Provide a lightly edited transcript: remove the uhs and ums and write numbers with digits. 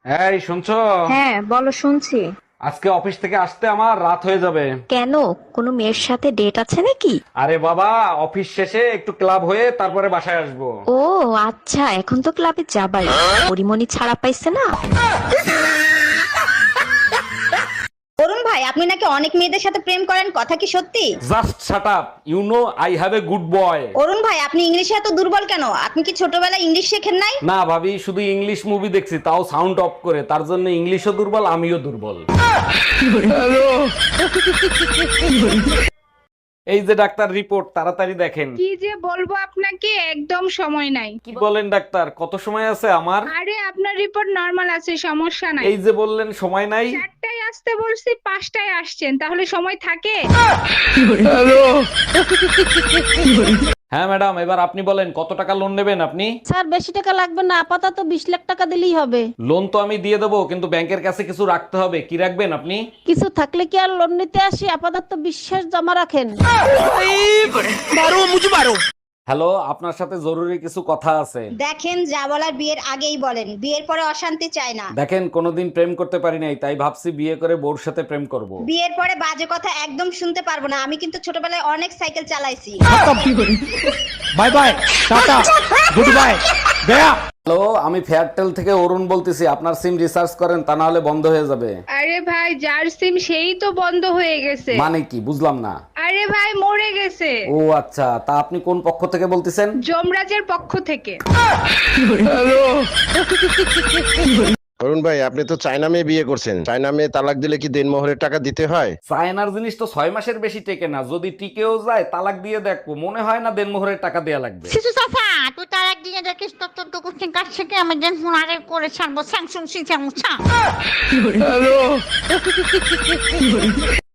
এই শুনছো? হ্যাঁ বলো, শুনছি। আজকে অফিস থেকে আসতে আমার রাত হয়ে যাবে। কেন, কোনো মেয়ের সাথে ডেট আছে নাকি? আরে বাবা, অফিস শেষে একটু ক্লাব হয়ে তারপরে বাসায় আসবো। ও আচ্ছা, এখন তো ক্লাবে যাবাই, পরিমণি ছাড়া পাইছে না। অরুণ ভাই, আপনি নাকি অনেক মেয়েদের সাথে প্রেম করেন, কথা কি সত্যি? Just shut up, you know I have a good boy. Arun ভাই, আপনি ইংলিশে এত দুর্বল কেন? আপনি কি ছোটবেলায় ইংলিশ শেখেন নাই? না ভাবি, শুধু ইংলিশ মুভি দেখছি, তাও সাউন্ড অফ করে, তার জন্য ইংলিশও দুর্বল আমিও দুর্বল। এই যে ডাক্তার, রিপোর্ট তাড়াতাড়ি দেখেন। কি যে বলবো আপনাকে, একদম সময় নাই। কি বলেন ডাক্তার, কত সময় আছে আমার? আরে আপনার রিপোর্ট নরমাল আছে, সমস্যা নাই। এই যে বললেন সময় নাই। 4টায় আসতে বলছি, 5টায় আসছেন, তাহলে সময় থাকে? হ্যাঁ ম্যাডাম, এবার আপনি বলেন কত টাকা লোন নেবেন আপনি? স্যার বেশি টাকা লাগবে না, আপাতত 20 লাখ টাকা দিলেই হবে। লোন তো আমি দিয়ে দেবো, কিন্তু ব্যাংকের কাছে কিছু রাখতে হবে। কি রাখবেন আপনি? কিছু থাকলে কি আর লোন নিতে আসি, আপাতত বিশ্বাস জমা রাখেন। হ্যালো, আপনার সাথে জরুরি কিছু কথা আছে। দেখেন, যা বলার বিয়ের আগেই বলেন, বিয়ের পরে অশান্তি চাই না। দেখেন, কোনোদিন প্রেম করতে পারি নাই, তাই ভাবছি বিয়ে করে বউর সাথে প্রেম করব। বিয়ের পরে বাজে কথা একদম শুনতে পারবো না। আমি কিন্তু ছোটবেলায় অনেক সাইকেল চালাইছি। Bye bye, tata, good bye, গয়া। হ্যালো, আমি ফেয়ারটেল থেকে অরুণ বলতেছি। আপনার সিম রিচার্জ করেন, তা না হলে বন্ধ হয়ে যাবে। আরে ভাই, যার সিম সেই তো বন্ধ হয়ে গেছে। মানে কি, বুঝলাম না। আরে ভাই, মরে গেছে। ও আচ্ছা, তা আপনি কোন পক্ষ থেকে বলতেছেন? যমরাজের পক্ষ থেকে। অরুণ ভাই, আপনি তো চায়না মেয়ে বিয়ে করছেন। চায়না মেয়ে তালাক দিলে কি দেনমোহরের টাকা দিতে হয়? চায়নার জিনিস তো 6 মাসের বেশি টেকে না। যদি টিকেও যায়, তালাক দিয়ে দেখবো, মনে হয় না দেনমোহরের টাকা দেয়া লাগবে। শিশু চাচা, তুই তার একদিনে দেখিস তোর তোর কুচিং কাছ থেকে আমি যেন আরে করে ছাড়বো স্যাংসুং সিং